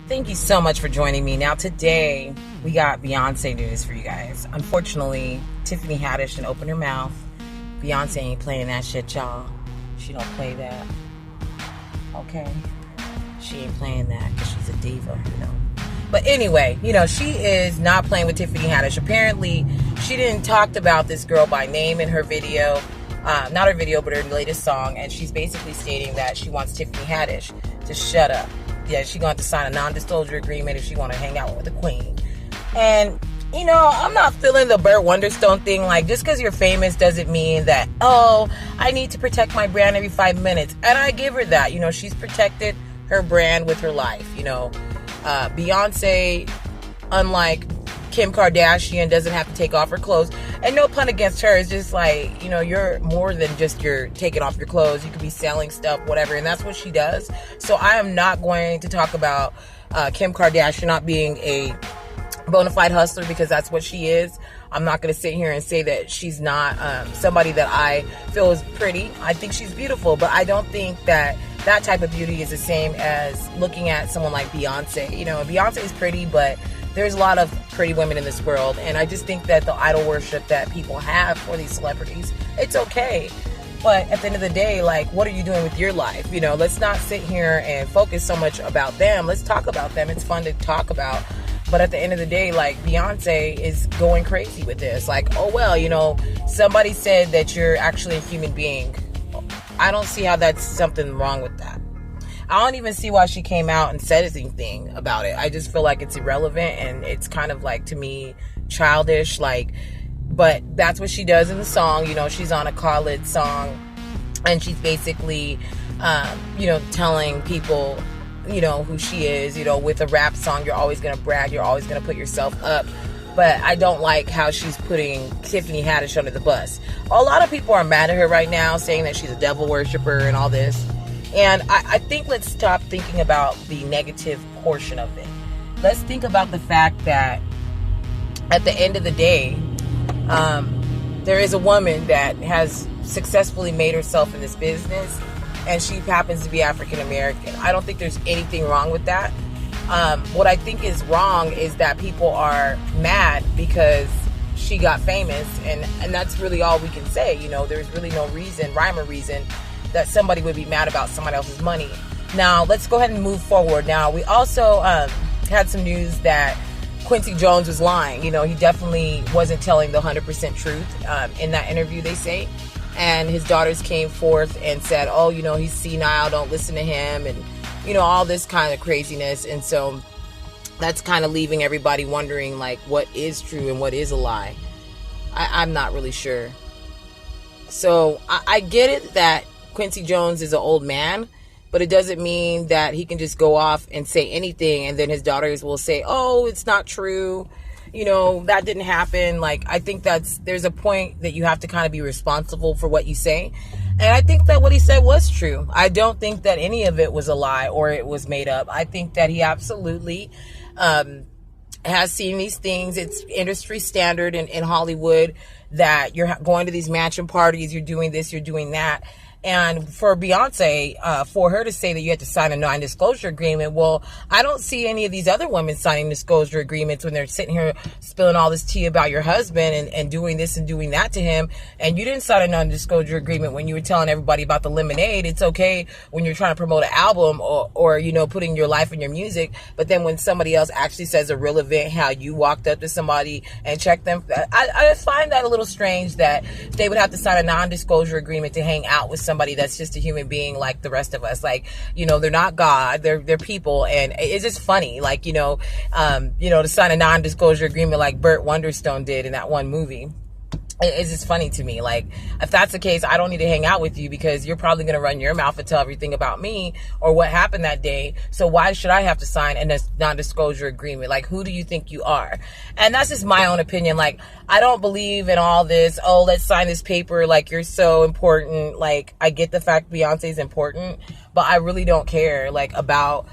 Thank you so much for joining me. Now today, we got Beyonce news for you guys. Unfortunately, Tiffany Haddish didn't open her mouth. Beyonce ain't playing that shit, y'all. She don't play that. Okay? She ain't playing that because she's a diva, But anyway, she is not playing with Tiffany Haddish. Apparently, she didn't talk about this girl by name in her video. Not her video, but her latest song. And she's basically stating that she wants Tiffany Haddish to shut up. Yeah, she's going to sign a non-disclosure agreement if she want to hang out with the queen. And, I'm not feeling the Burt Wonderstone thing. Like, just because you're famous doesn't mean that, I need to protect my brand every 5 minutes. And I give her that. She's protected her brand with her life. Beyonce, unlike Kim Kardashian, doesn't have to take off her clothes. And no pun against her. It's just like, you're more than just you're taking off your clothes. You could be selling stuff, whatever. And that's what she does. So I am not going to talk about Kim Kardashian not being a bona fide hustler, because that's what she is. I'm not going to sit here and say that she's not somebody that I feel is pretty. I think she's beautiful, but I don't think that type of beauty is the same as looking at someone like Beyonce. Beyonce is pretty, but there's a lot of pretty women in this world, and I just think that the idol worship that people have for these celebrities, it's okay. But at the end of the day, like, what are you doing with your life? Let's not sit here and focus so much about them. Let's talk about them. It's fun to talk about. But at the end of the day, like, Beyonce is going crazy with this. Like, somebody said that you're actually a human being. I don't see how that's something wrong with that. I don't even see why she came out and said anything about it. I just feel like it's irrelevant, and it's kind of like, to me, childish. Like, but that's what she does in the song. She's on a Khalid song, and she's basically, telling people, who she is. With a rap song, you're always going to brag. You're always going to put yourself up. But I don't like how she's putting Tiffany Haddish under the bus. A lot of people are mad at her right now, saying that she's a devil worshiper and all this. And I think let's stop thinking about the negative portion of it. Let's think about the fact that at the end of the day, there is a woman that has successfully made herself in this business, and she happens to be African American. I don't think there's anything wrong with that. What I think is wrong is that people are mad because she got famous, and that's really all we can say. There's really no rhyme or reason that somebody would be mad about someone else's money. Now, let's go ahead and move forward. Now, we also had some news that Quincy Jones was lying. He definitely wasn't telling the 100% truth in that interview, they say. And his daughters came forth and said, he's senile, don't listen to him, and, all this kind of craziness. And so that's kind of leaving everybody wondering, like, what is true and what is a lie. I'm not really sure. So I get it that Quincy Jones is an old man, but it doesn't mean that he can just go off and say anything, and then his daughters will say, it's not true. That didn't happen. Like, I think there's a point that you have to kind of be responsible for what you say. And I think that what he said was true. I don't think that any of it was a lie or it was made up. I think that he absolutely has seen these things. It's industry standard in Hollywood that you're going to these mansion parties, you're doing this, you're doing that. And for Beyonce, for her to say that you had to sign a non-disclosure agreement, well, I don't see any of these other women signing disclosure agreements when they're sitting here spilling all this tea about your husband and doing this and doing that to him. And you didn't sign a non-disclosure agreement when you were telling everybody about the lemonade. It's okay when you're trying to promote an album or putting your life in your music. But then when somebody else actually says a real event, how you walked up to somebody and checked them, I find that a little strange that they would have to sign a non-disclosure agreement to hang out with somebody that's just a human being like the rest of us. Like, they're not God, they're people. And it's just funny, like, to sign a non-disclosure agreement like Burt Wonderstone did in that one movie. It's just funny to me. Like, if that's the case, I don't need to hang out with you because you're probably going to run your mouth and tell everything about me or what happened that day. So why should I have to sign a non-disclosure agreement? Like, who do you think you are? And that's just my own opinion. Like, I don't believe in all this, let's sign this paper like you're so important. Like, I get the fact Beyonce's important, but I really don't care, like, about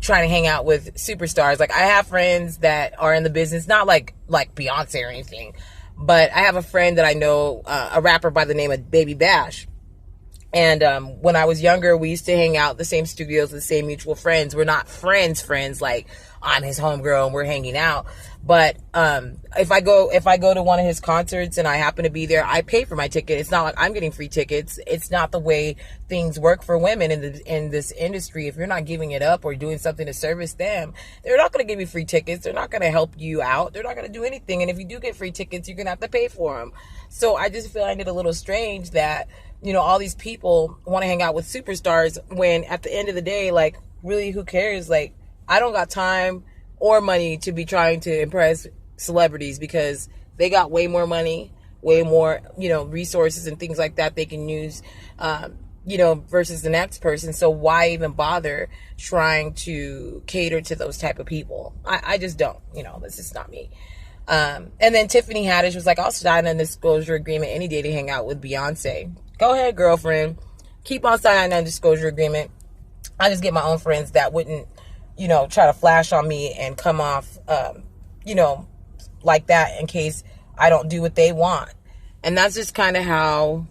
trying to hang out with superstars. Like, I have friends that are in the business, not like Beyonce or anything, but I have a friend that I know, a rapper by the name of Baby Bash. And when I was younger, we used to hang out the same studios with the same mutual friends. We're not friends, like I'm his homegirl and we're hanging out. But if I go to one of his concerts and I happen to be there, I pay for my ticket. It's not like I'm getting free tickets. It's not the way things work for women in this industry. If you're not giving it up or doing something to service them, they're not going to give you free tickets. They're not going to help you out. They're not going to do anything. And if you do get free tickets, you're going to have to pay for them. So I just find it a little strange that, you know, all these people want to hang out with superstars when at the end of the day, like, really, who cares? Like, I don't got time or money to be trying to impress celebrities because they got way more money, way more, you know, resources and things like that they can use, you know, versus the next person. So why even bother trying to cater to those type of people? I just don't, you know, that's just not me. And then Tiffany Haddish was like, I'll sign a disclosure agreement any day to hang out with Beyonce. Go ahead, girlfriend. Keep on signing a disclosure agreement. I just get my own friends that wouldn't, you know, try to flash on me and come off, you know, like that in case I don't do what they want. And that's just kind of how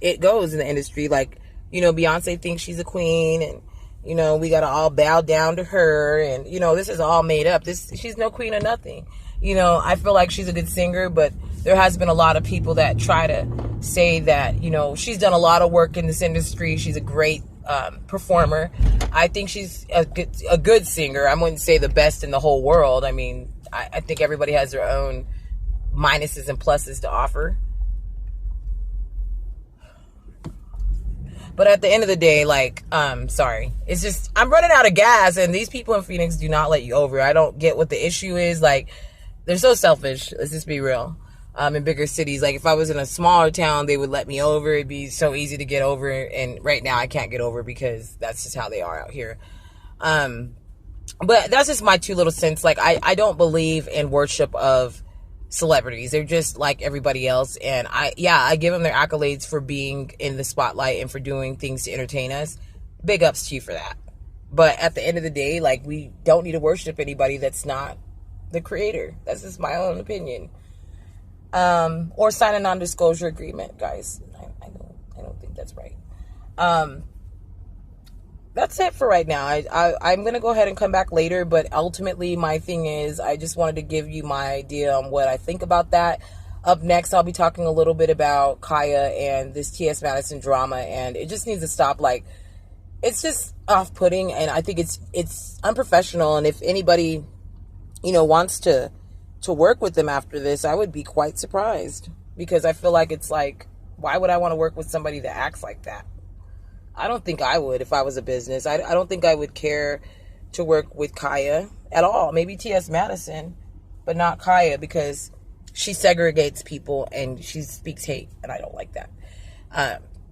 it goes in the industry. Like, you know, Beyonce thinks she's a queen and, you know, we got to all bow down to her. And, you know, this is all made up. She's no queen or nothing. You know, I feel like she's a good singer, but there has been a lot of people that try to say that, you know, she's done a lot of work in this industry. She's a great performer. I think she's a good singer. I wouldn't say the best in the whole world. I mean, I think everybody has their own minuses and pluses to offer. But at the end of the day, like, sorry. It's just, I'm running out of gas, and these people in Phoenix do not let you over. I don't get what the issue is. Like, they're so selfish. Let's just be real. In bigger cities, like if I was in a smaller town, they would let me over. It'd be so easy to get over. And right now I can't get over because that's just how they are out here. But that's just my 2 little cents. Like, I don't believe in worship of celebrities. They're just like everybody else. And I give them their accolades for being in the spotlight and for doing things to entertain us. Big ups to you for that. But at the end of the day, like, we don't need to worship anybody that's not the creator. That's just my own opinion. Or sign a non-disclosure agreement, guys. I don't think that's right. That's it for right now. I'm going to go ahead and come back later, but ultimately my thing is I just wanted to give you my idea on what I think about that. Up next, I'll be talking a little bit about Kaya and this T.S. Madison drama, and it just needs to stop. Like, it's just off-putting, and I think it's unprofessional, and if anybody, you know, wants to work with them after this, I would be quite surprised, because I feel like it's like, why would I want to work with somebody that acts like that? I don't think I would if I was a business. I don't think I would care to work with Kaya at all. Maybe T.S. Madison, but not Kaya, because she segregates people and she speaks hate, and I don't like that.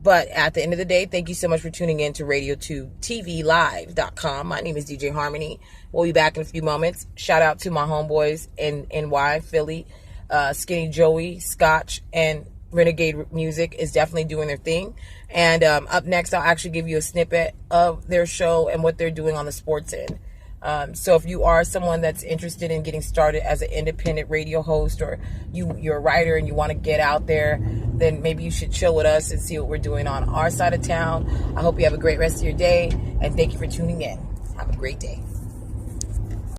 But at the end of the day, thank you so much for tuning in to RadioTubeTVLive.com. My name is DJ Harmony. We'll be back in a few moments. Shout out to my homeboys in NY, Philly, Skinny Joey, Scotch, and Renegade Music is definitely doing their thing. And up next, I'll actually give you a snippet of their show and what they're doing on the sports end. So if you are someone that's interested in getting started as an independent radio host, or you're a writer and you want to get out there, then maybe you should chill with us and see what we're doing on our side of town. I hope you have a great rest of your day, and thank you for tuning in. Have a great day.